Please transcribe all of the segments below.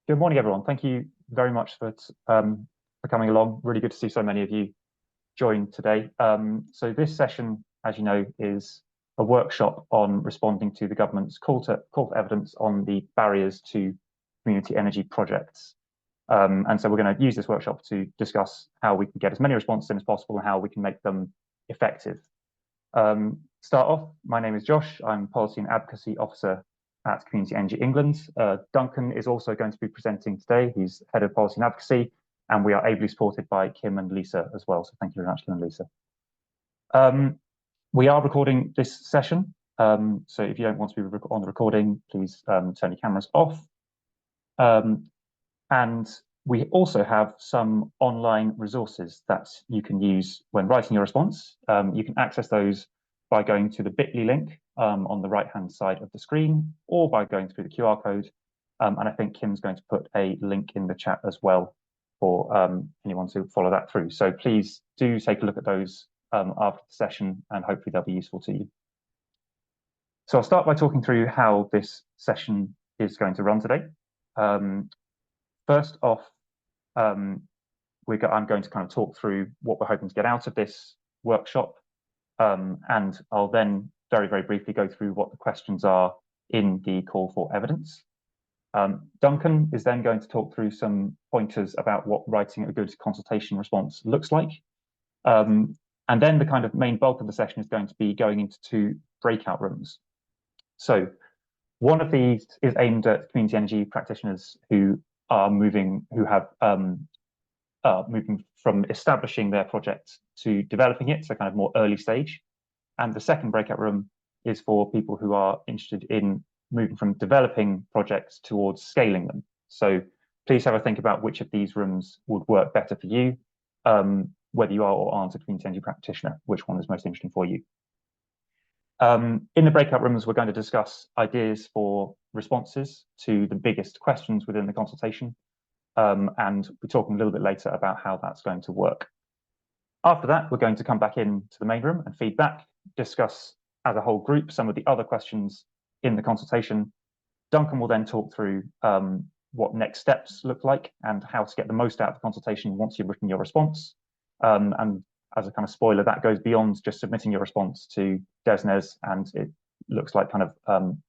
Good morning, everyone. Thank you very much for coming along. Really good to see so many of you join today. So this session, as you know, is a workshop on responding to the government's call for evidence on the barriers to community energy projects. And so we're going to use this workshop to discuss how we can get as many responses in as possible and how we can make them effective. Start off, my name is Josh. I'm Policy and Advocacy Officer at Community Energy England. Duncan is also going to be presenting today. He's Head of Policy and Advocacy, and we are ably supported by Kim and Lisa as well. So thank you very much, Kim and Lisa. We are recording this session. So if you don't want to be on the recording, please turn your cameras off. And we also have some online resources that you can use when writing your response. You can access those by going to the bit.ly link on the right-hand side of the screen, or by going through the QR code. And I think Kim's going to put a link in the chat as well for anyone to follow that through. So please do take a look at those after the session, and hopefully they'll be useful to you. So I'll start by talking through how this session is going to run today. First off, I'm going to kind of talk through what we're hoping to get out of this workshop. And I'll then very, very briefly go through what the questions are in the call for evidence. Duncan is then going to talk through some pointers about what writing a good consultation response looks like. And then the kind of main bulk of the session is going to be going into 2 breakout rooms. So one of these is aimed at community energy practitioners who are moving from establishing their project to developing it, so kind of more early stage. And the second breakout room is for people who are interested in moving from developing projects towards scaling them. So please have a think about which of these rooms would work better for you, whether you are or aren't a community energy practitioner, which one is most interesting for you. In the breakout rooms, we're going to discuss ideas for responses to the biggest questions within the consultation. And we're talking a little bit later about how that's going to work. After that, we're going to come back into the main room and feedback, discuss as a whole group some of the other questions in the consultation. Duncan will then talk through what next steps look like and how to get the most out of the consultation once you've written your response. And as a kind of spoiler, that goes beyond just submitting your response to DESNZ, and it looks like kind of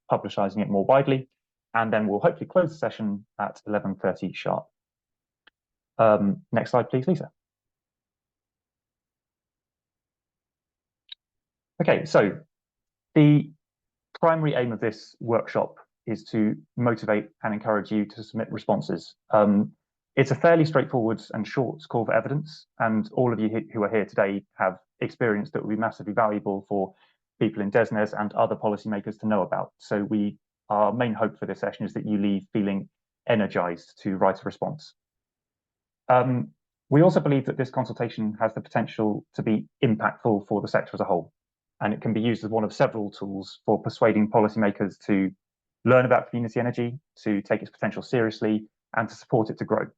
publicizing it more widely. And then we'll hopefully close the session at 11:30 sharp. Next slide, please, Lisa. Okay, so the primary aim of this workshop is to motivate and encourage you to submit responses. It's a fairly straightforward and short call for evidence, and all of you who are here today have experience that will be massively valuable for people in DESNZ and other policymakers to know about. So our main hope for this session is that you leave feeling energized to write a response. We also believe that this consultation has the potential to be impactful for the sector as a whole, and it can be used as one of several tools for persuading policymakers to learn about community energy, to take its potential seriously, and to support it to grow.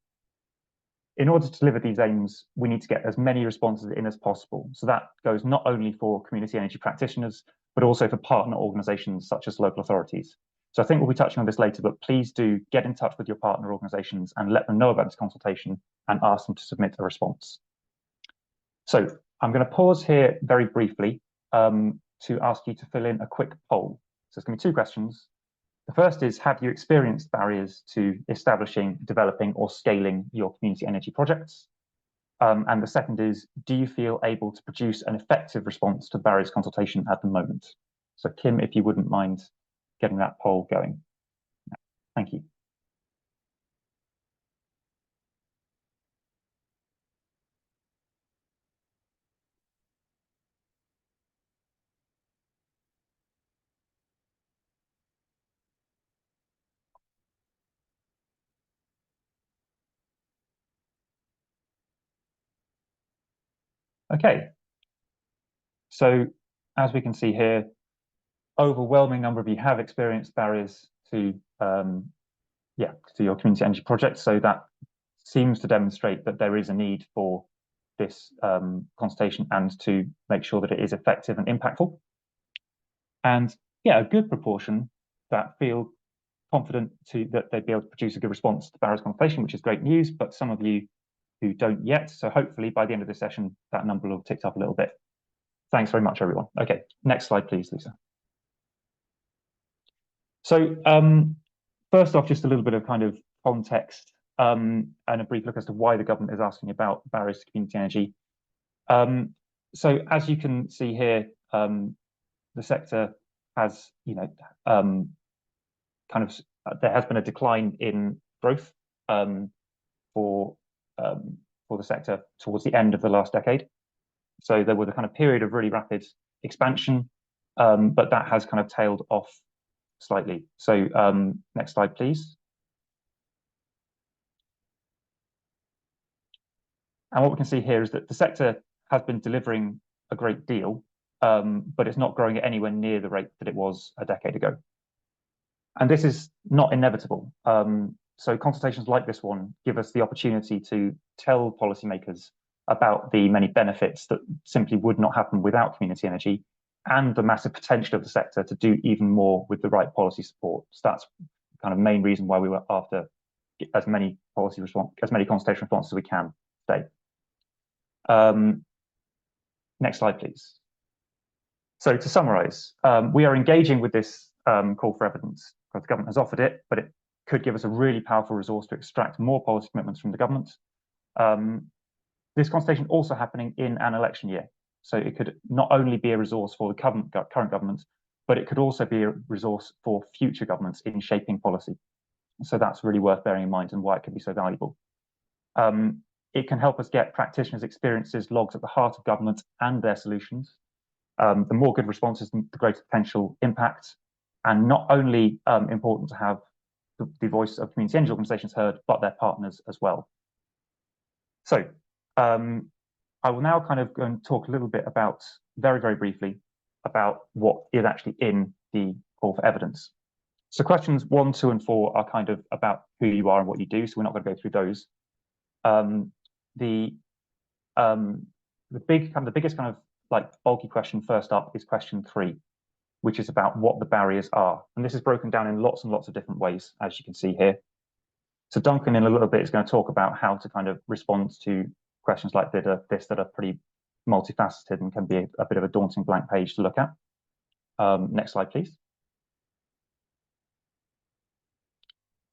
In order to deliver these aims, we need to get as many responses in as possible. So that goes not only for community energy practitioners, but also for partner organizations such as local authorities. So I think we'll be touching on this later, but please do get in touch with your partner organizations and let them know about this consultation and ask them to submit a response. So I'm going to pause here very briefly to ask you to fill in a quick poll. So it's going to be 2 questions. The first is, have you experienced barriers to establishing, developing, or scaling your community energy projects? And the second is, do you feel able to produce an effective response to the barriers consultation at the moment? So Kim, if you wouldn't mind getting that poll going. Thank you. Okay, so as we can see here, overwhelming number of you have experienced barriers to your community energy projects. So that seems to demonstrate that there is a need for this consultation and to make sure that it is effective and impactful. And yeah, a good proportion that feel confident that they'd be able to produce a good response to Barry's consultation, which is great news, but some of you who don't yet. So hopefully by the end of this session, that number will have ticked up a little bit. Thanks very much, everyone. Okay, next slide, please, Lisa. So first off, just a little bit of kind of context and a brief look as to why the government is asking about barriers to community energy. So as you can see here, the sector has, kind of, there has been a decline in growth for the sector towards the end of the last decade. So there was a kind of period of really rapid expansion, but that has kind of tailed off slightly. So next slide, please. And what we can see here is that the sector has been delivering a great deal, but it's not growing at anywhere near the rate that it was a decade ago. And this is not inevitable. So consultations like this one give us the opportunity to tell policymakers about the many benefits that simply would not happen without community energy, and the massive potential of the sector to do even more with the right policy support. So that's kind of main reason why we were after as many consultation responses as we can today. Next slide, please. So to summarize, we are engaging with this call for evidence because the government has offered it, but it could give us a really powerful resource to extract more policy commitments from the government. This consultation also happening in an election year. So it could not only be a resource for the current government, but it could also be a resource for future governments in shaping policy. So that's really worth bearing in mind and why it can be so valuable. It can help us get practitioners' experiences, logs at the heart of government and their solutions. The more good responses, the greater potential impact. And not only important to have the voice of community energy organisations heard, but their partners as well. So I will now kind of go and talk a little bit about, very, very briefly, about what is actually in the call for evidence. So questions 1, 2, and 4 are kind of about who you are and what you do, so we're not going to go through those. The biggest kind of like bulky question first up is question 3, which is about what the barriers are. And this is broken down in lots and lots of different ways, as you can see here. So Duncan in a little bit is going to talk about how to kind of respond to questions like this that are pretty multifaceted and can be a bit of a daunting blank page to look at. Next slide, please.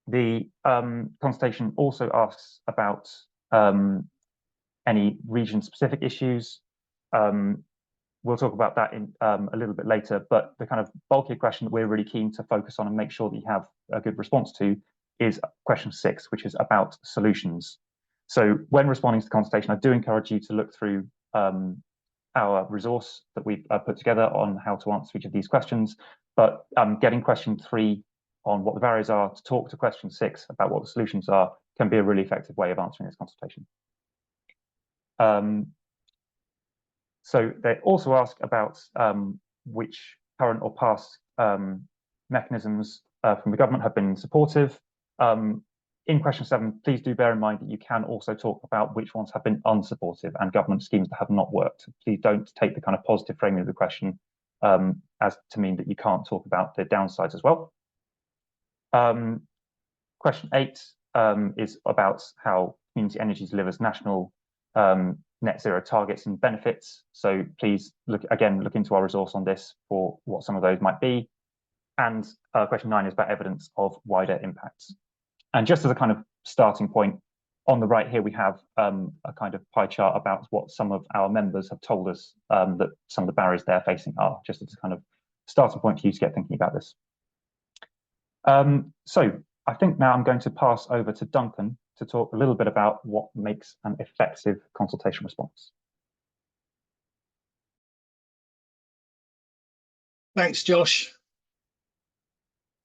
The consultation also asks about any region-specific issues. We'll talk about that in a little bit later, but the kind of bulky question that we're really keen to focus on and make sure that you have a good response to is question 6, which is about solutions. So when responding to the consultation, I do encourage you to look through our resource that we've put together on how to answer each of these questions, but getting question 3 on what the barriers are to talk to question 6 about what the solutions are can be a really effective way of answering this consultation. So they also ask about which current or past mechanisms from the government have been supportive. In question 7, please do bear in mind that you can also talk about which ones have been unsupportive and government schemes that have not worked. Please don't take the kind of positive framing of the question as to mean that you can't talk about the downsides as well. Question 8 is about how community energy delivers national net zero targets and benefits. So please look into our resource on this for what some of those might be. And question 9 is about evidence of wider impacts. And just as a kind of starting point, on the right here we have a kind of pie chart about what some of our members have told us that some of the barriers they're facing are, just as a kind of starting point for you to get thinking about this. So I think now I'm going to pass over to Duncan to talk a little bit about what makes an effective consultation response. Thanks, Josh.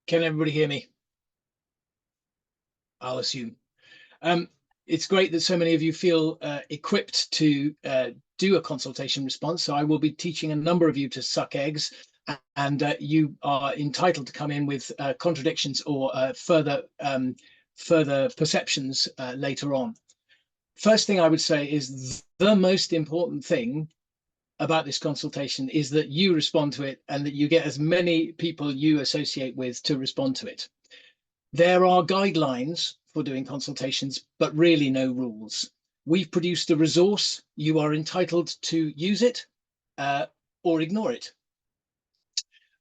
Can everybody hear me? I'll assume. It's great that so many of you feel equipped to do a consultation response. So I will be teaching a number of you to suck eggs, and you are entitled to come in with contradictions or further perceptions later on. First thing I would say is the most important thing about this consultation is that you respond to it and that you get as many people you associate with to respond to it. There are guidelines for doing consultations, but really no rules. We've produced a resource. You are entitled to use it or ignore it.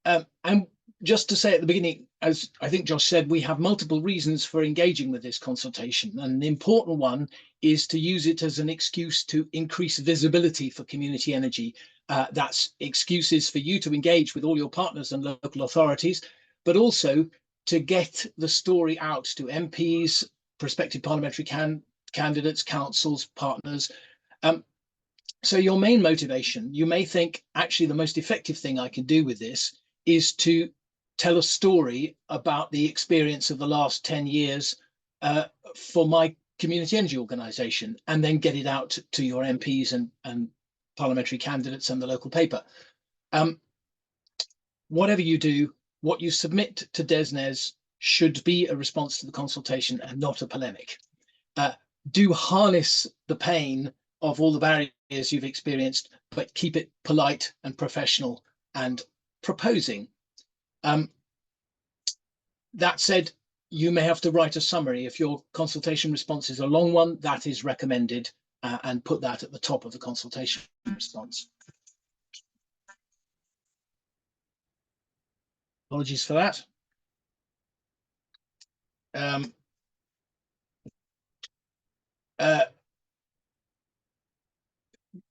And just to say at the beginning, as I think Josh said, we have multiple reasons for engaging with this consultation. And the important one is to use it as an excuse to increase visibility for community energy. That's excuses for you to engage with all your partners and local authorities, but also to get the story out to MPs, prospective parliamentary candidates, councils, partners. So your main motivation, you may think, actually, the most effective thing I can do with this is to tell a story about the experience of the last 10 years for my community energy organisation, and then get it out to your MPs and parliamentary candidates and the local paper. Whatever you do, what you submit to DESNZ should be a response to the consultation and not a polemic. Do harness the pain of all the barriers you've experienced, but keep it polite and professional and proposing. That said, you may have to write a summary. If your consultation response is a long one, that is recommended, and put that at the top of the consultation response. Apologies for that.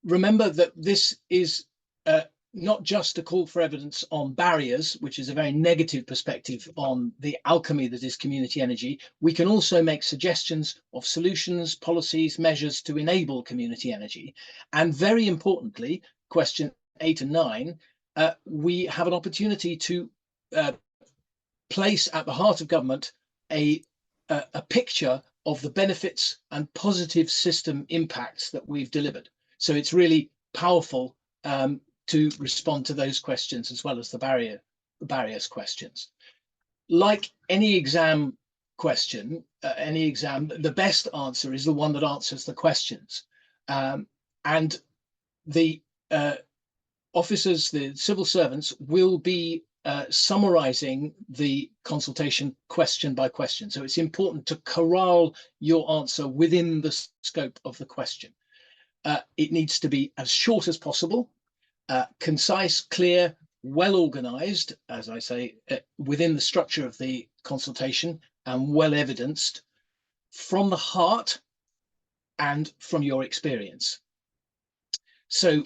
Remember that this is not just a call for evidence on barriers, which is a very negative perspective on the alchemy that is community energy. We can also make suggestions of solutions, policies, measures to enable community energy. And very importantly, question 8 and 9, we have an opportunity to place at the heart of government a picture of the benefits and positive system impacts that we've delivered. So it's really powerful to respond to those questions as well as the barriers questions. Like any exam question, the best answer is the one that answers the questions. And the officers, the civil servants, will be summarizing the consultation question by question. So it's important to corral your answer within the scope of the question. It needs to be as short as possible, concise, clear, well organized, as I say, within the structure of the consultation, and well evidenced from the heart and from your experience. So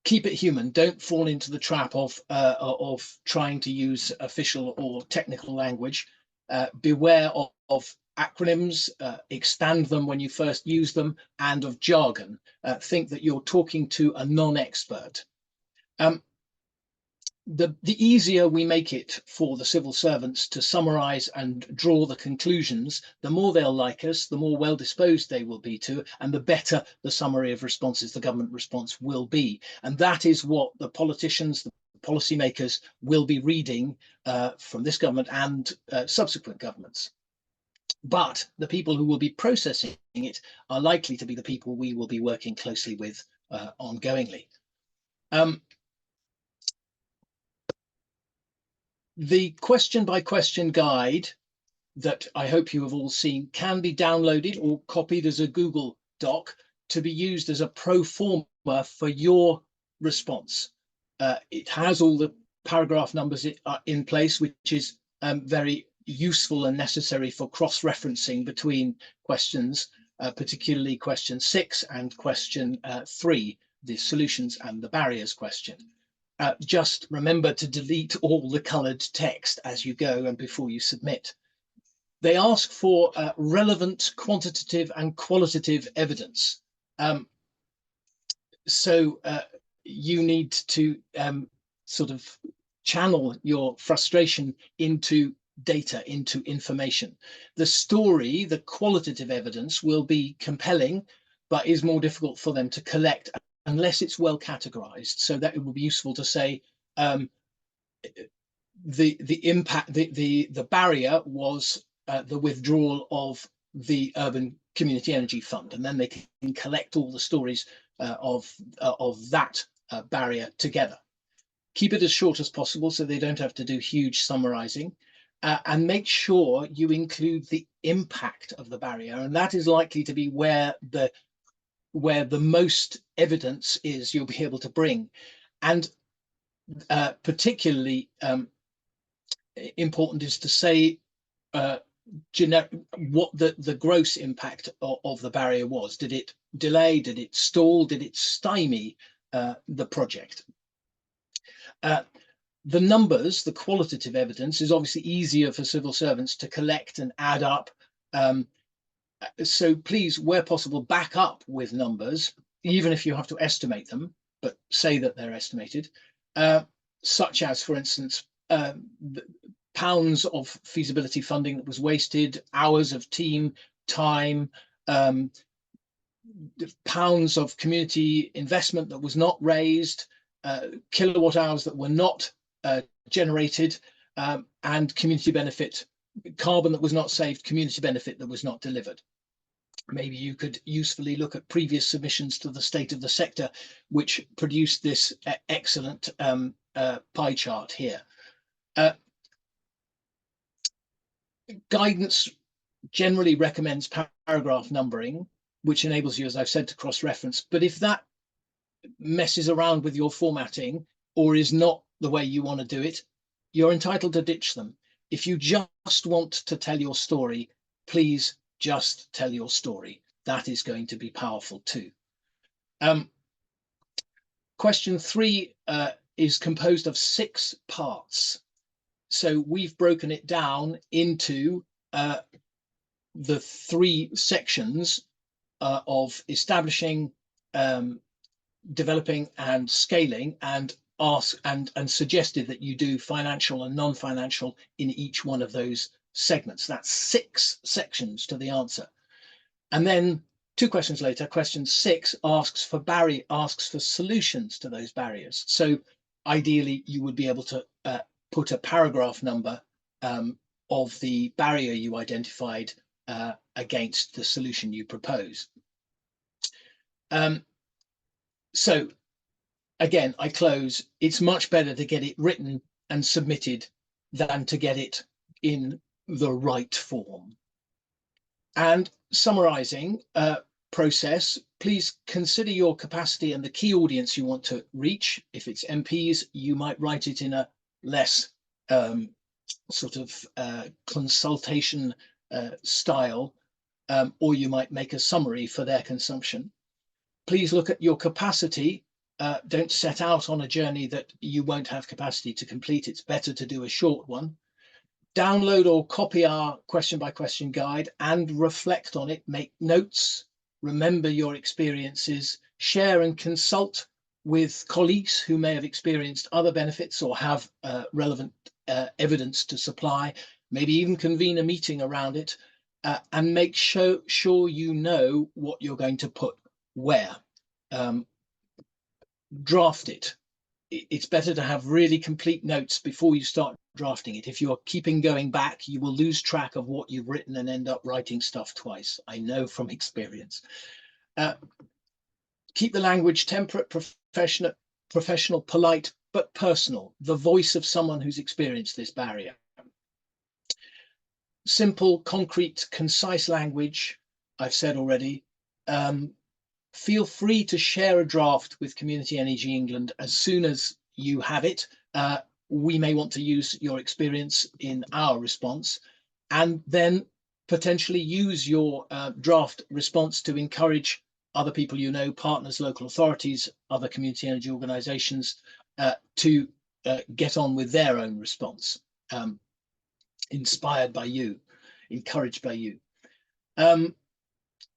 keep it human. Don't fall into the trap of trying to use official or technical language. Beware of acronyms, expand them when you first use them, and of jargon. Think that you're talking to a non-expert. The easier we make it for the civil servants to summarize and draw the conclusions, the more they'll like us, the more well disposed they will be to, and the better the summary of responses, the government response, will be. And that is what the politicians, the policymakers, will be reading from this government and subsequent governments. But the people who will be processing it are likely to be the people we will be working closely with ongoingly. The question by question guide that I hope you have all seen can be downloaded or copied as a Google Doc to be used as a pro forma for your response. It has all the paragraph numbers in place, which is very useful and necessary for cross-referencing between questions, particularly question 6 and question 3, the solutions and the barriers question. Just remember to delete all the coloured text as you go and before you submit. They ask for relevant quantitative and qualitative evidence. So you need to sort of channel your frustration into data, into information. The story, the qualitative evidence, will be compelling, but is more difficult for them to collect unless it's well categorized. So that it would be useful to say the impact, the barrier was the withdrawal of the Urban Community Energy Fund, and then they can collect all the stories of that barrier together. Keep it as short as possible so they don't have to do huge summarizing. and make sure you include the impact of the barrier, and that is likely to be where the most evidence is you'll be able to bring. And particularly important is to say what the gross impact of the barrier was. Did it delay? Did it stall? Did it stymie the project? The numbers, the qualitative evidence, is obviously easier for civil servants to collect and add up. So please, where possible, back up with numbers, even if you have to estimate them, but say that they're estimated, such as, for instance, pounds of feasibility funding that was wasted, hours of team time, pounds of community investment that was not raised, kilowatt hours that were not generated, and community benefit, carbon that was not saved, community benefit that was not delivered. Maybe you could usefully look at previous submissions to the state of the sector, which produced this excellent pie chart here. Guidance generally recommends paragraph numbering, which enables you, as I've said, to cross-reference. But if that messes around with your formatting or is not the way you want to do it, you're entitled to ditch them. If you just want to tell your story, please just tell your story. That is going to be powerful too. Question 3 is composed of 6 parts. So we've broken it down into the 3 sections of establishing, developing and scaling, and suggested that you do financial and non-financial in each one of those segments. That's 6 sections to the answer. And then 2 questions later, question 6 asks for solutions to those barriers. So ideally you would be able to put a paragraph number of the barrier you identified against the solution you propose. So again, I close. It's much better to get it written and submitted than to get it in the right form. And summarizing process, please consider your capacity and the key audience you want to reach. If it's MPs, you might write it in a less sort of consultation style, or you might make a summary for their consumption. Please look at your capacity. Don't set out on a journey that you won't have capacity to complete. It's better to do a short one. Download or copy our question by question guide and reflect on it. Make notes, remember your experiences, share and consult with colleagues who may have experienced other benefits or have relevant evidence to supply, maybe even convene a meeting around it, and make sure you know what you're going to put where. Draft it. It's better to have really complete notes before you start drafting it. If you're keeping going back, you will lose track of what you've written and end up writing stuff twice. I know from experience. Keep the language temperate, professional, polite, but personal. The voice of someone who's experienced this barrier. Simple, concrete, concise language, I've said already. Feel free to share a draft with Community Energy England as soon as you have it. We may want to use your experience in our response, and then potentially use your draft response to encourage other people you know, partners, local authorities, other community energy organisations, to get on with their own response, inspired by you, encouraged by you.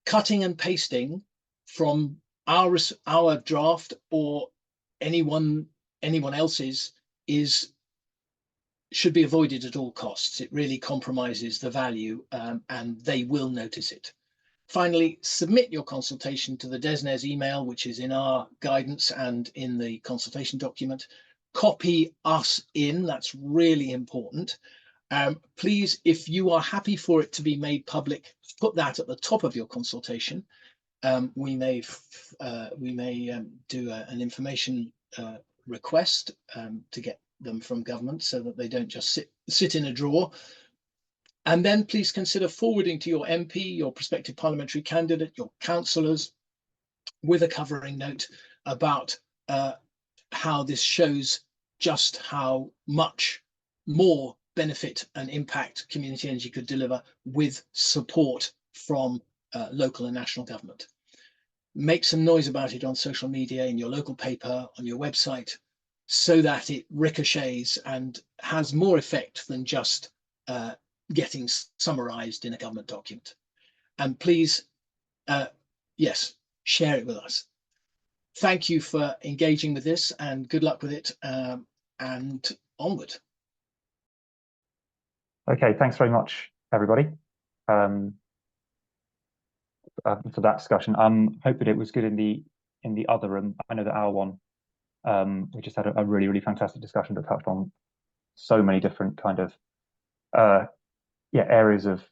Cutting and pasting from our draft or anyone else's should be avoided at all costs. It really compromises the value, and they will notice it. Finally, submit your consultation to the DESNES email, which is in our guidance and in the consultation document. Copy us in, that's really important. Please, if you are happy for it to be made public, put that at the top of your consultation. We may do an information request to get them from government so that they don't just sit in a drawer. And then please consider forwarding to your MP, your prospective parliamentary candidate, your councillors, with a covering note about how this shows just how much more benefit and impact community energy could deliver with support from local and national government. Make some noise about it on social media, in your local paper, on your website, so that it ricochets and has more effect than just getting summarized in a government document. And please, yes, share it with us. Thank you for engaging with this, and good luck with it, and onward. Okay, thanks very much, everybody, for that discussion. Hoping it was good in the other room. I know that our one, we just had a really fantastic discussion that touched on so many different kind of areas of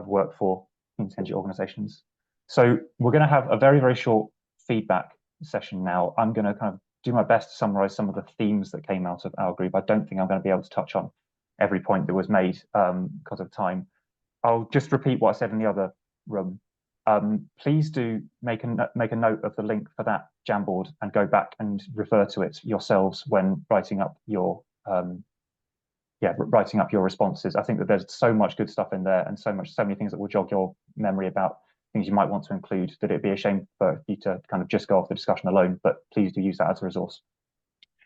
work for community energy organisations. So we're going to have a very short feedback session now. I'm going to kind of do my best to summarise some of the themes that came out of our group. I don't think I'm going to be able to touch on every point that was made because of time. I'll just repeat what I said in the other room. Please do make a note of the link for that Jamboard and go back and refer to it yourselves when writing up your responses. I think that there's so much good stuff in there and so many things that will jog your memory about things you might want to include, that it'd be a shame for you to kind of just go off the discussion alone, but please do use that as a resource.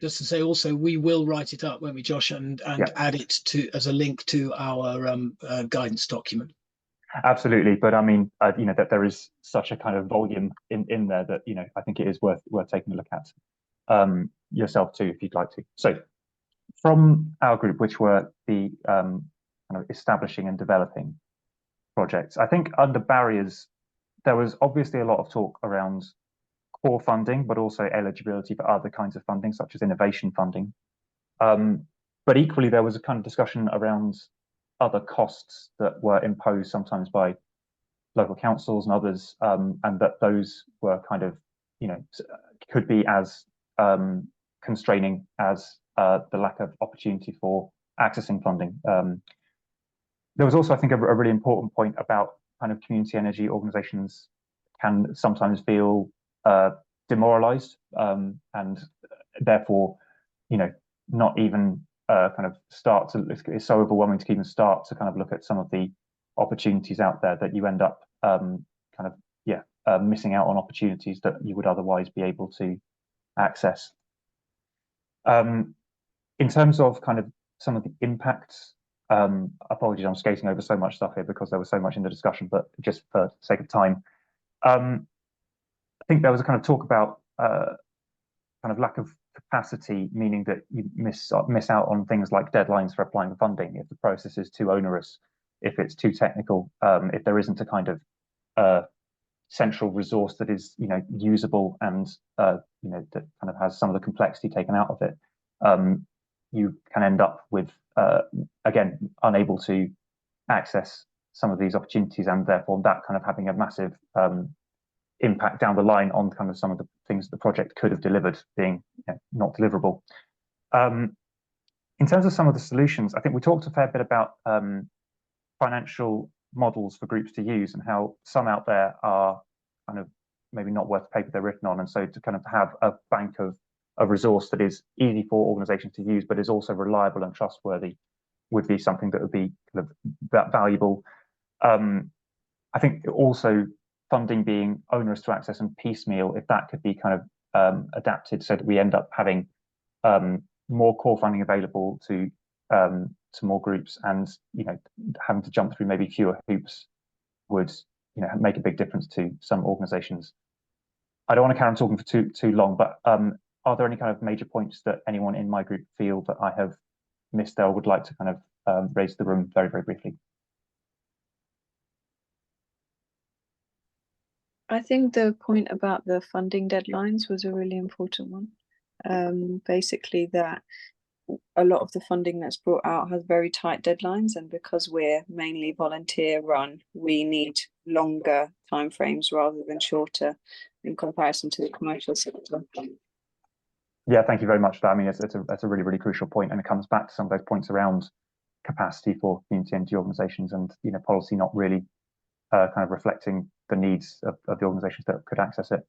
Just to say also, we will write it up, won't we, Josh, and add it to as a link to our guidance document. Absolutely, but I mean, that there is such a kind of volume in there that I think it is worth taking a look at yourself too, if you'd like to. So, from our group, which were the kind of establishing and developing projects, I think under barriers, there was obviously a lot of talk around core funding, but also eligibility for other kinds of funding, such as innovation funding. But equally, there was a kind of discussion around other costs that were imposed sometimes by local councils and others, and that those were kind of, could be as constraining as the lack of opportunity for accessing funding. There was also, I think, a really important point about kind of community energy organizations can sometimes feel demoralized and therefore, not even kind of start to, it's so overwhelming to even start to kind of look at some of the opportunities out there that you end up missing out on opportunities that you would otherwise be able to access. In terms of kind of some of the impacts, apologies, I'm skating over so much stuff here because there was so much in the discussion, but just for sake of time, I think there was a kind of talk about kind of lack of capacity, meaning that you miss out on things like deadlines for applying for funding if the process is too onerous, if it's too technical, if there isn't a kind of central resource that is usable and that kind of has some of the complexity taken out of it. You can end up with again unable to access some of these opportunities, and therefore that kind of having a massive impact down the line on kind of some of the things the project could have delivered being not deliverable. In terms of some of the solutions, I think we talked a fair bit about financial models for groups to use and how some out there are kind of maybe not worth the paper they're written on, and so to kind of have a bank of a resource that is easy for organizations to use but is also reliable and trustworthy would be something that would be kind of that valuable. I think also funding being onerous to access and piecemeal, if that could be kind of adapted so that we end up having more core funding available to more groups, and having to jump through maybe fewer hoops would make a big difference to some organizations. I don't want to carry on talking for too long, but are there any kind of major points that anyone in my group feel that I have missed or would like to kind of raise the room very briefly? I think the point about the funding deadlines was a really important one. Basically that a lot of the funding that's brought out has very tight deadlines, and because we're mainly volunteer run, we need longer timeframes rather than shorter in comparison to the commercial sector. Yeah, thank you very much for that. I mean, it's a really, really crucial point, and it comes back to some of those points around capacity for community energy organisations and policy not really kind of reflecting the needs of the organisations that could access it.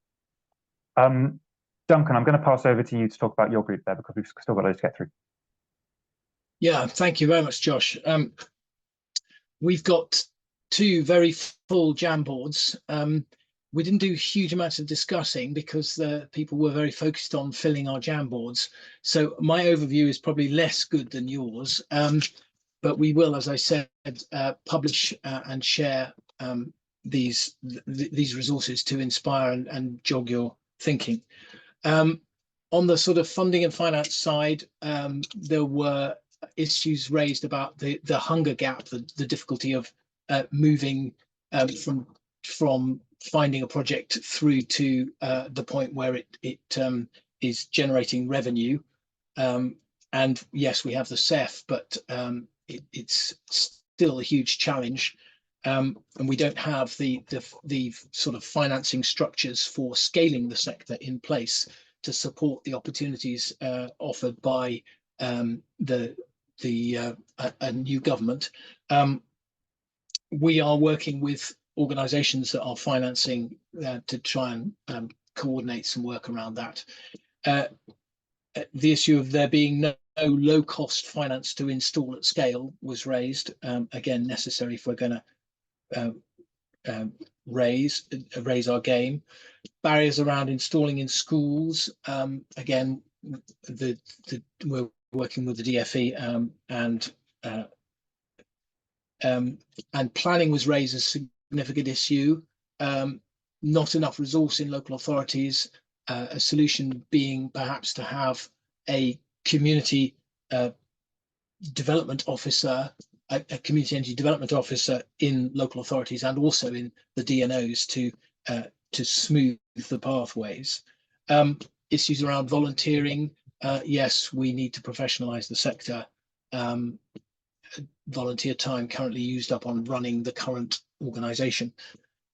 Duncan, I'm going to pass over to you to talk about your group there because we've still got loads to get through. Yeah, thank you very much, Josh. We've got two very full Jamboards. We didn't do huge amounts of discussing because the people were very focused on filling our Jamboards. So my overview is probably less good than yours, but we will, as I said, publish and share these resources to inspire and jog your thinking. On the sort of funding and finance side, there were issues raised about the hunger gap, the difficulty of moving from finding a project through to the point where it is generating revenue. And yes, we have the CEF, but it's still a huge challenge. And we don't have the sort of financing structures for scaling the sector in place to support the opportunities offered by a new government. We are working with organisations that are financing to try and coordinate some work around that. The issue of there being no low-cost finance to install at scale was raised. Again, necessary if we're going to raise our game. Barriers around installing in schools. Again, we're working with the DFE and planning was raised as a significant issue. Not enough resource in local authorities. A solution being perhaps to have a community development officer, a community energy development officer in local authorities and also in the DNOs to smooth the pathways. Issues around volunteering. Yes, we need to professionalize the sector. Volunteer time currently used up on running the current organization,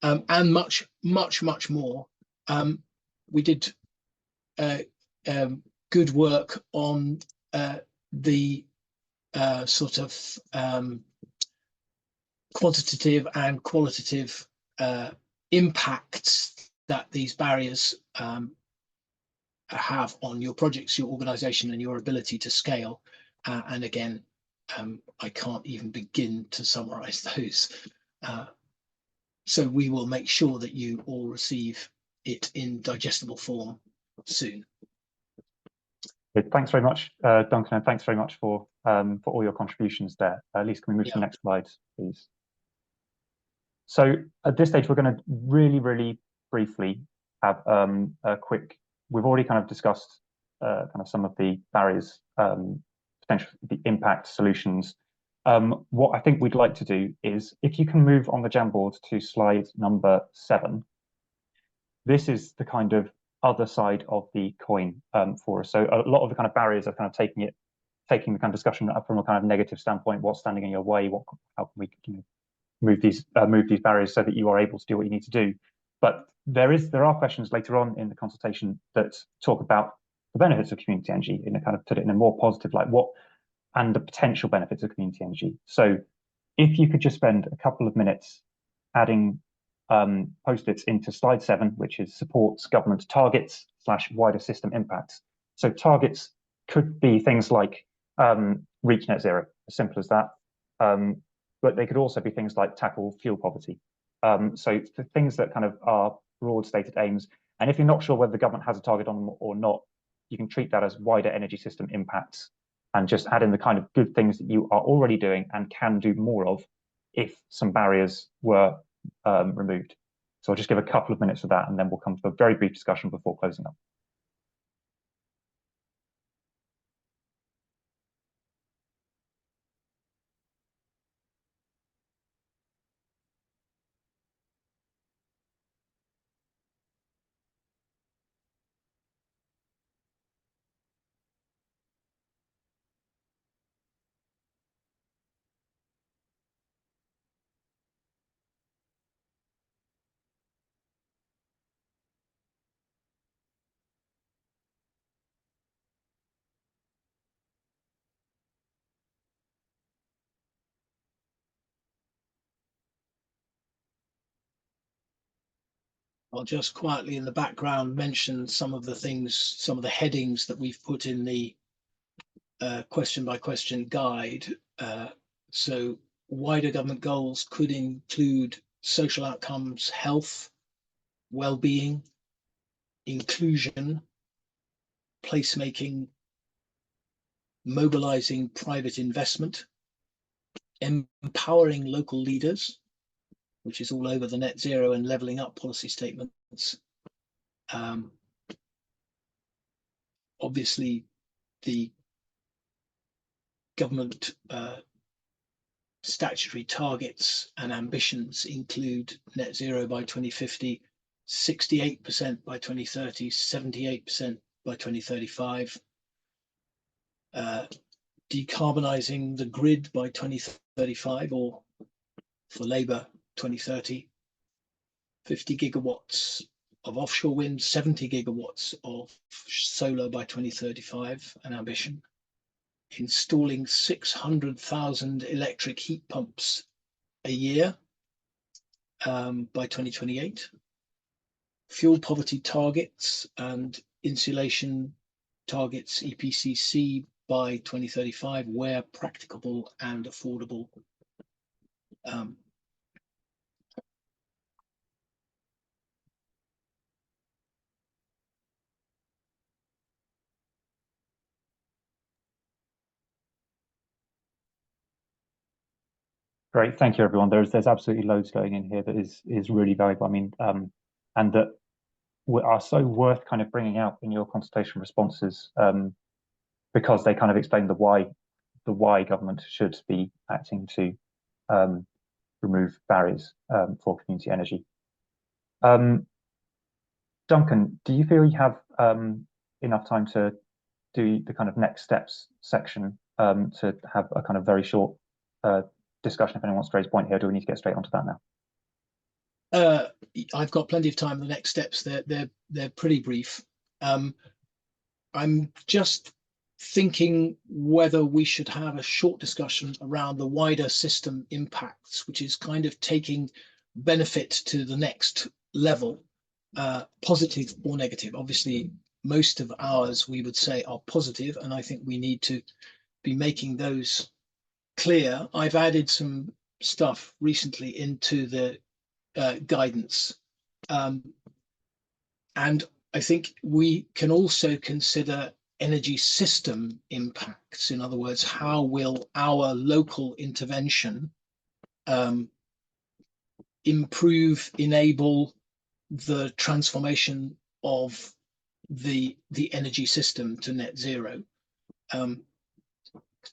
and much more. We did good work on the sort of quantitative and qualitative impacts that these barriers have on your projects, your organization, and your ability to scale. And again, I can't even begin to summarize those. So we will make sure that you all receive it in digestible form soon. Good. Thanks very much, Duncan, and thanks very much for all your contributions there. Elise, can we move to the next slide, please? So at this stage, we're going to really, really briefly have a quick. We've already kind of discussed kind of some of the barriers, potential, the impact solutions. What I think we'd like to do is, if you can move on the Jamboard to slide number 7, this is the kind of other side of the coin for us. So a lot of the kind of barriers are kind of taking the kind of discussion up from a kind of negative standpoint. What's standing in your way? How can we move these barriers so that you are able to do what you need to do? But there are questions later on in the consultation that talk about the benefits of community energy, in a kind of put it in a more positive light, and the potential benefits of community energy. So if you could just spend a couple of minutes adding post-its into slide 7, which is supports government targets / wider system impacts. So targets could be things like reach net zero, as simple as that. But they could also be things like tackle fuel poverty. So the things that kind of are broad stated aims. And if you're not sure whether the government has a target on them or not, you can treat that as wider energy system impacts and just add in the kind of good things that you are already doing and can do more of if some barriers were removed. So I'll just give a couple of minutes for that, and then we'll come to a very brief discussion before closing up. I'll just quietly in the background mention some of the things, some of the headings that we've put in the question by question guide. So wider government goals could include social outcomes, health, well-being, inclusion, placemaking, mobilizing private investment, empowering local leaders, which is all over the net zero and levelling up policy statements. Obviously, the government statutory targets and ambitions include net zero by 2050, 68% by 2030, 78% by 2035, decarbonising the grid by 2035, or for Labour 2030, 50 gigawatts of offshore wind, 70 gigawatts of solar by 2035, an ambition. Installing 600,000 electric heat pumps a year by 2028. Fuel poverty targets and insulation targets, EPCC, by 2035, where practicable and affordable. Great, thank you, everyone. There's absolutely loads going in here that is really valuable. I mean, and that are so worth kind of bringing out in your consultation responses, because they kind of explain the why government should be acting to remove barriers for community energy. Duncan, do you feel you have enough time to do the kind of next steps section, to have a kind of very short discussion if anyone wants to raise a point here? Do we need to get straight onto that now? I've got plenty of time. The next steps, they're pretty brief. I'm just thinking whether we should have a short discussion around the wider system impacts, which is kind of taking benefit to the next level, positive or negative. Obviously, most of ours we would say are positive, and I think we need to be making those clear. I've added some stuff recently into the guidance, and I think we can also consider energy system impacts. In other words, how will our local intervention improve, enable the transformation of the energy system to net zero?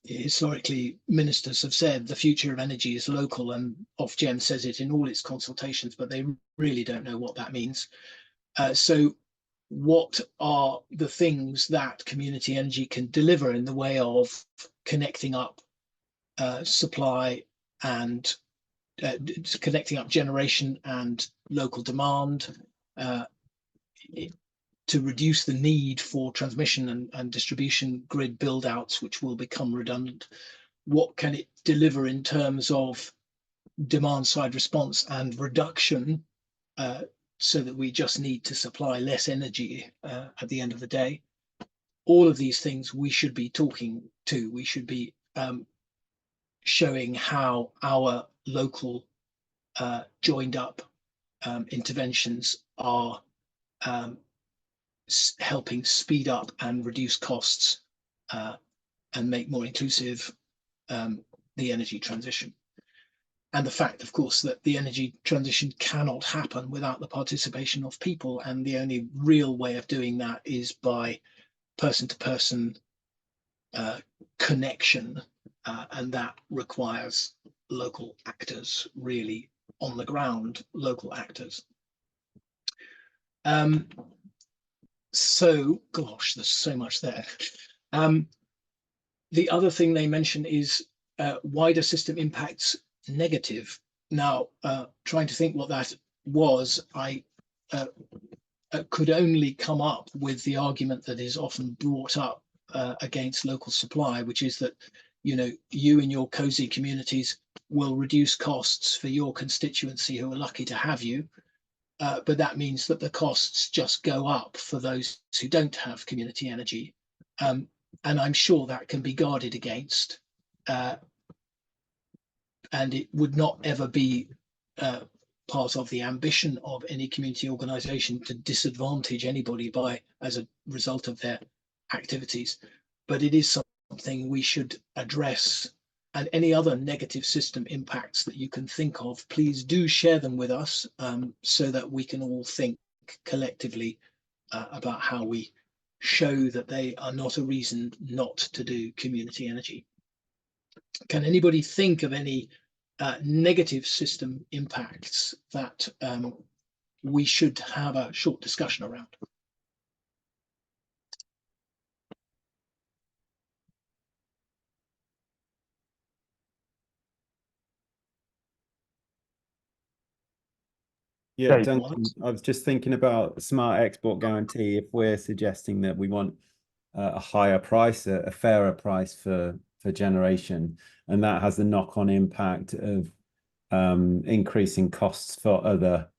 Historically, ministers have said the future of energy is local, and Ofgem says it in all its consultations, but they really don't know what that means. So what are the things that community energy can deliver in the way of connecting up supply and connecting up generation and local demand, to reduce the need for transmission and distribution grid build outs, which will become redundant? What can it deliver in terms of demand side response and reduction, so that we just need to supply less energy at the end of the day? All of these things we should be talking to. We should be showing how our local joined up interventions are helping speed up and reduce costs and make more inclusive the energy transition. And the fact, of course, that the energy transition cannot happen without the participation of people, and the only real way of doing that is by person-to-person connection, and that requires local actors, really on the ground, local actors. So, gosh, there's so much there. The other thing they mention is wider system impacts negative. Now, trying to think what that was, I could only come up with the argument that is often brought up against local supply, which is that, you know, you in your cozy communities will reduce costs for your constituency who are lucky to have you, but that means that the costs just go up for those who don't have community energy. And I'm sure that can be guarded against, and it would not ever be part of the ambition of any community organisation to disadvantage anybody as a result of their activities. But it is something we should address, and any other negative system impacts that you can think of, please do share them with us, so that we can all think collectively about how we show that they are not a reason not to do community energy. Can anybody think of any negative system impacts that we should have a short discussion around? Yeah, Dave. Duncan, I was just thinking about smart export guarantee. If we're suggesting that we want a higher price, a fairer price for generation, and that has the knock-on impact of increasing costs for other,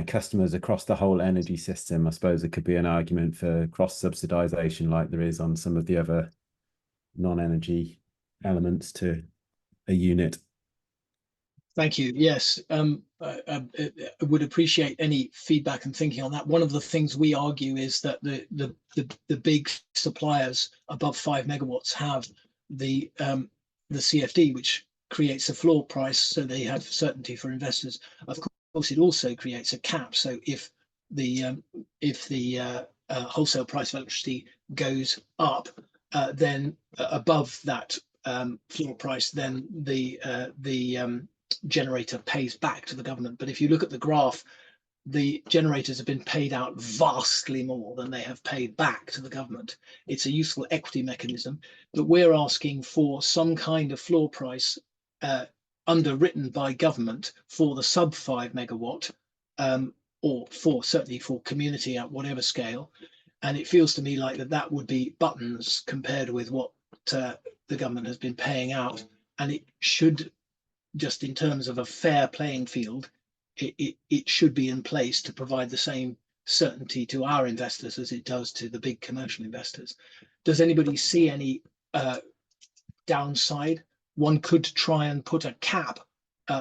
customers across the whole energy system. I suppose it could be an argument for cross-subsidization, like there is on some of the other non-energy elements to a unit. Thank you. Yes, I would appreciate any feedback and thinking on that. One of the things we argue is that the big suppliers above 5 megawatts have the CFD, which creates a floor price, so they have certainty for investors. Of course, it also creates a cap. So if the wholesale price of electricity goes up, then above that floor price, then the generator pays back to the government. But if you look at the graph, the generators have been paid out vastly more than they have paid back to the government. It's a useful equity mechanism, but we're asking for some kind of floor price underwritten by government for the sub 5 megawatt, or certainly for community at whatever scale. And it feels to me like that would be buttons compared with what the government has been paying out. And it should, just in terms of a fair playing field, it should be in place to provide the same certainty to our investors as it does to the big commercial investors. Does anybody see any downside? One could try and put a cap,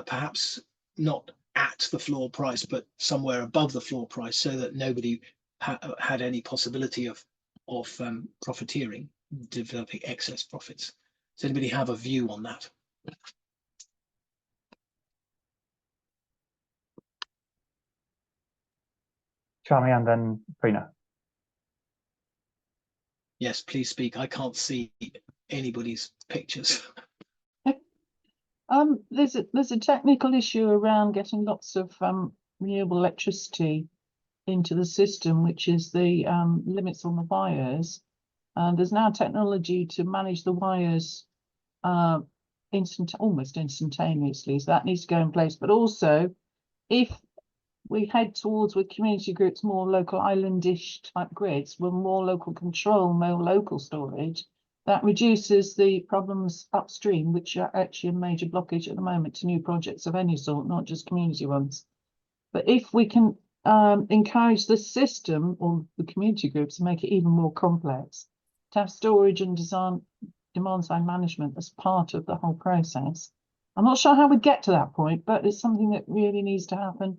perhaps not at the floor price, but somewhere above the floor price, so that nobody had any possibility of profiteering, developing excess profits. Does anybody have a view on that? Charmy and then Prina. Yes, please speak. I can't see anybody's pictures. There's a technical issue around getting lots of renewable electricity into the system, which is the limits on the wires. And there's now technology to manage the wires almost instantaneously. So that needs to go in place. But also, if we head towards, with community groups, more local islandish type grids, with more local control, more local storage, that reduces the problems upstream, which are actually a major blockage at the moment to new projects of any sort, not just community ones. But if we can encourage the system or the community groups to make it even more complex, to have storage and demand side management as part of the whole process. I'm not sure how we get to that point, but it's something that really needs to happen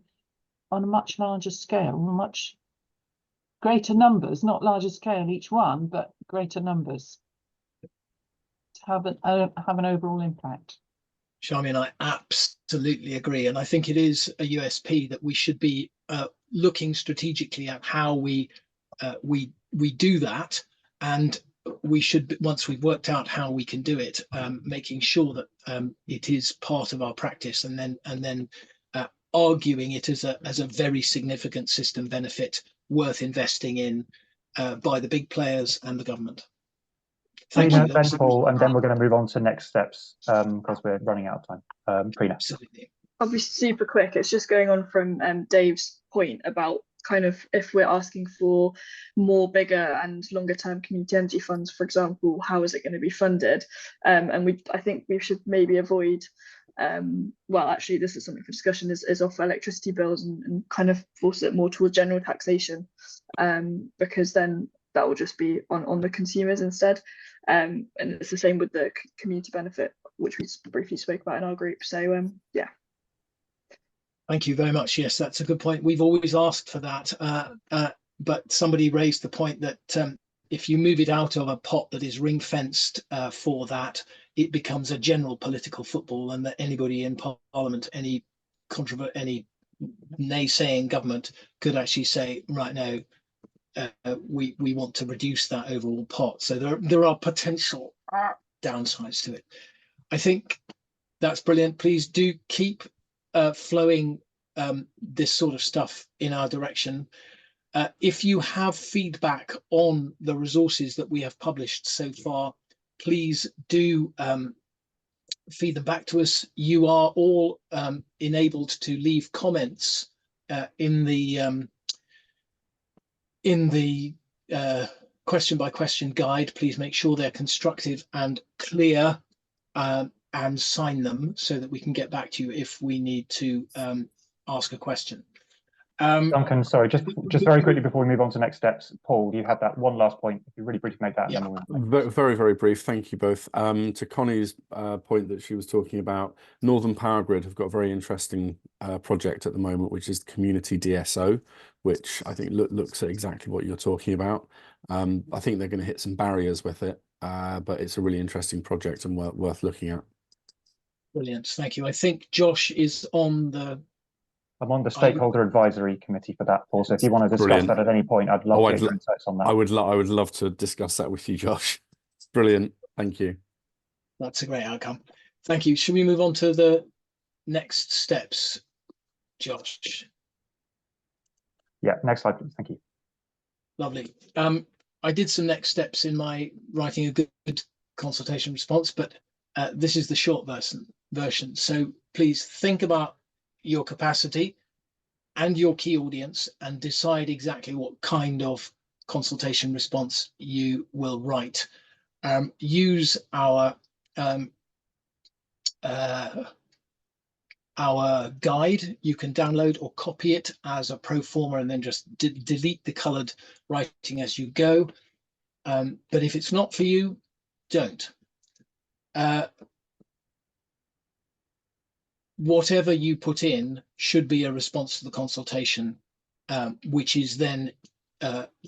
on a much larger scale, much greater numbers, not larger scale each one, but greater numbers to have an overall impact. Charmy, I absolutely agree. And I think it is a USP that we should be looking strategically at how we do that. And we should, once we've worked out how we can do it, making sure that it is part of our practice, and then arguing it as a very significant system benefit worth investing in by the big players and the government. Thank you. Prina, then Paul, and then we're going to move on to next steps because we're running out of time. Prina. Absolutely. I'll be super quick. It's just going on from Dave's point about kind of if we're asking for more bigger and longer term community energy funds, for example, how is it going to be funded? And I think we should maybe avoid well, actually, this is something for discussion, is offer electricity bills and kind of force it more towards general taxation, because then that will just be on the consumers instead. And it's the same with the community benefit, which we briefly spoke about in our group. So yeah. Thank you very much. Yes, that's a good point. We've always asked for that, but somebody raised the point that if you move it out of a pot that is ring fenced for that, it becomes a general political football, and that anybody in Parliament, any naysaying government could actually say, right now, we want to reduce that overall pot. So there are potential downsides to it. I think that's brilliant. Please do keep flowing this sort of stuff in our direction. If you have feedback on the resources that we have published so far, please do feed them back to us. You are all enabled to leave comments in the question by question guide. Please make sure they're constructive and clear, and sign them so that we can get back to you if we need to ask a question. Duncan, sorry, just very quickly before we move on to next steps, Paul, you had that one last point. If you really briefly make that. Yeah. Very, very brief. Thank you both. To Connie's point that she was talking about, Northern Power Grid have got a very interesting project at the moment, which is Community DSO, which I think looks at exactly what you're talking about. I think they're going to hit some barriers with it, but it's a really interesting project and worth looking at. Brilliant. Thank you. I think Josh is on the... I'm on the stakeholder advisory committee for that, Paul. So if you want to discuss Brilliant. that at any point, I'd love to get your insights on that. I would love to discuss that with you, Josh. Brilliant. Thank you. That's a great outcome. Thank you. Should we move on to the next steps, Josh? Yeah, next slide, please. Thank you. Lovely. I did some next steps in my writing a good consultation response, but this is the short version. So please think about your capacity and your key audience and decide exactly what kind of consultation response you will write. Use our guide. You can download or copy it as a pro forma and then just delete the colored writing as you go. But if it's not for you, don't. Whatever you put in should be a response to the consultation, which is then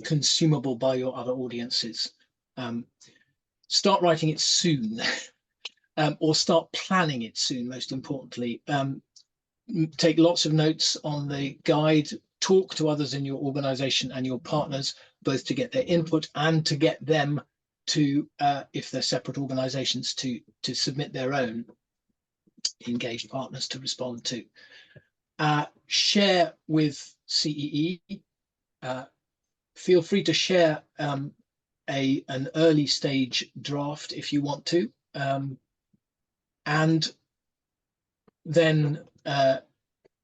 consumable by your other audiences. Start writing it soon, or start planning it soon, most importantly. Take lots of notes on the guide, talk to others in your organization and your partners, both to get their input and to get them to, if they're separate organizations, to submit their own engaged partners to respond to. Share with CEE. Feel free to share an early stage draft if you want to, and then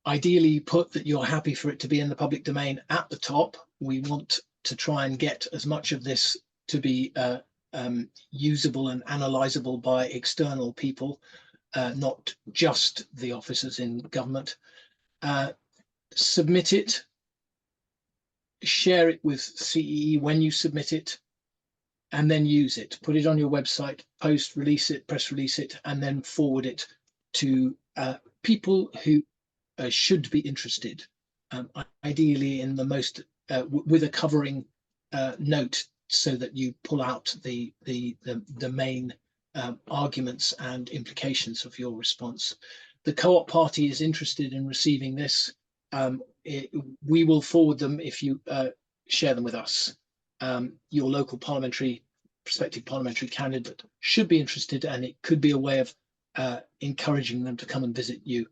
ideally put that you're happy for it to be in the public domain at the top. We want to try and get as much of this to be usable and analyzable by external people, not just the officers in government. Submit it, share it with CEE when you submit it, and then use it. Put it on your website, post, release it, press release it, and then forward it to people who should be interested, ideally in the most, with a covering note, so that you pull out the main arguments and implications of your response. The co-op party is interested in receiving this. We will forward them if you share them with us. Your local prospective parliamentary candidate should be interested, and it could be a way of encouraging them to come and visit you.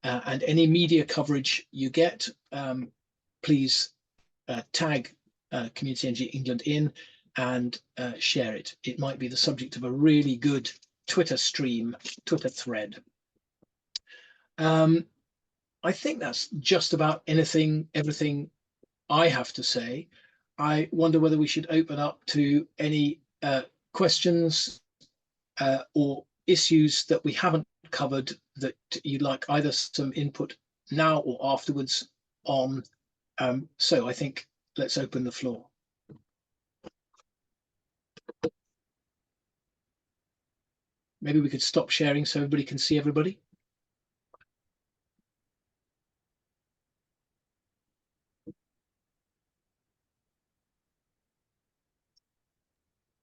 And any media coverage you get, please tag Community Energy England in and share it. It might be the subject of a really good Twitter thread. I think that's just about everything I have to say. I wonder whether we should open up to any questions or issues that we haven't covered that you'd like either some input now or afterwards on. So I think let's open the floor. Maybe we could stop sharing so everybody can see everybody.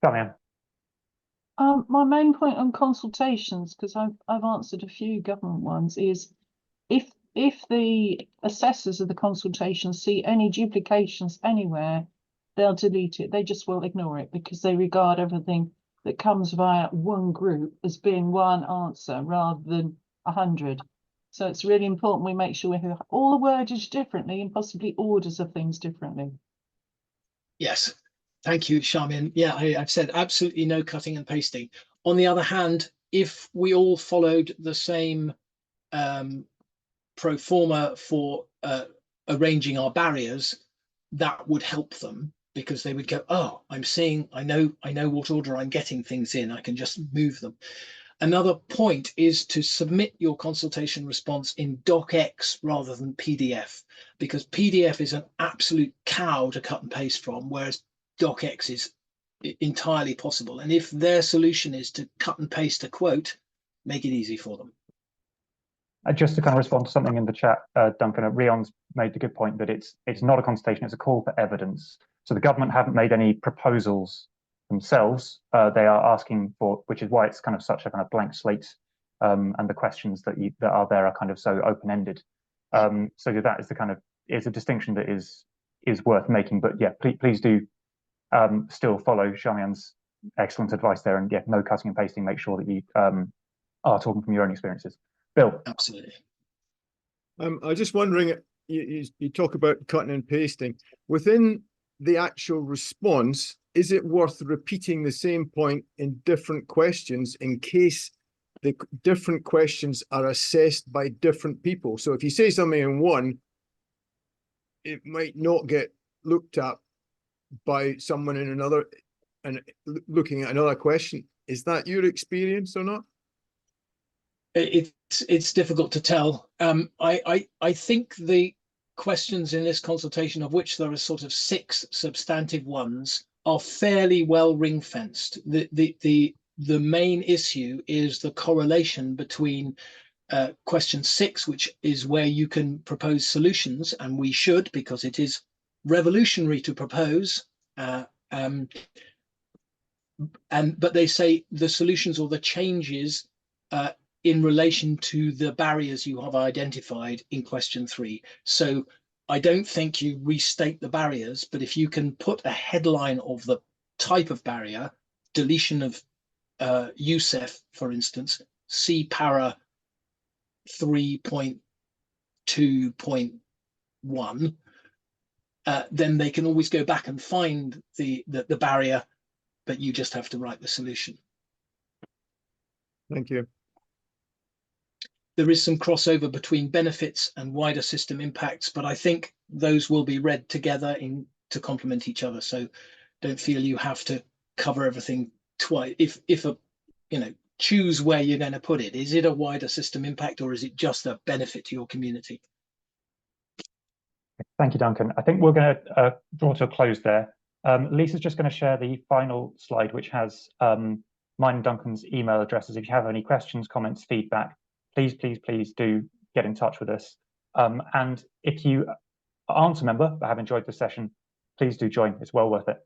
Damian. My main point on consultations, because I've answered a few government ones, is if the assessors of the consultation see any duplications anywhere, they'll delete it. They just will ignore it because they regard everything that comes via one group as being one answer rather than 100. So it's really important we make sure we have all the wordage differently and possibly orders of things differently. Yes, thank you, Charmian. Yeah, I've said absolutely no cutting and pasting. On the other hand, if we all followed the same pro forma for arranging our barriers, that would help them, because they would go, oh, I know what order I'm getting things in. I can just move them. Another point is to submit your consultation response in docx rather than PDF, because PDF is an absolute cow to cut and paste from, whereas docx is entirely possible. And if their solution is to cut and paste a quote, make it easy for them. Just to kind of respond to something in the chat, Duncan, Rion's made the good point that it's not a consultation, it's a call for evidence. So the government haven't made any proposals themselves. They are asking for, which is why it's kind of such a kind of blank slate, and the questions that are there are kind of so open-ended. So that is the kind of a distinction that is worth making. But yeah, please do still follow Charmian's excellent advice there, and yeah, no cutting and pasting. Make sure that you are talking from your own experiences. Bill. Absolutely. I was just wondering, you talk about cutting and pasting. Within the actual response, is it worth repeating the same point in different questions in case the different questions are assessed by different people? So if you say something in one, it might not get looked at by someone in another and looking at another question. Is that your experience or not? It's difficult to tell. I think the questions in this consultation, of which there are sort of 6 substantive ones, are fairly well ring-fenced. The main issue is the correlation between question 6, which is where you can propose solutions, and we should, because it is revolutionary to propose. But they say the solutions or the changes in relation to the barriers you have identified in question 3. So I don't think you restate the barriers, but if you can put a headline of the type of barrier, deletion of USEF, for instance, C para 3.2.1, then they can always go back and find the barrier, but you just have to write the solution. Thank you. There is some crossover between benefits and wider system impacts, but I think those will be read together to complement each other. So don't feel you have to cover everything twice. If choose where you're going to put it. Is it a wider system impact, or is it just a benefit to your community? Thank you, Duncan. I think we're going to draw to a close there. Lisa's just going to share the final slide, which has mine and Duncan's email addresses. If you have any questions, comments, feedback, please do get in touch with us. And if you aren't a member but have enjoyed the session, please do join. It's well worth it.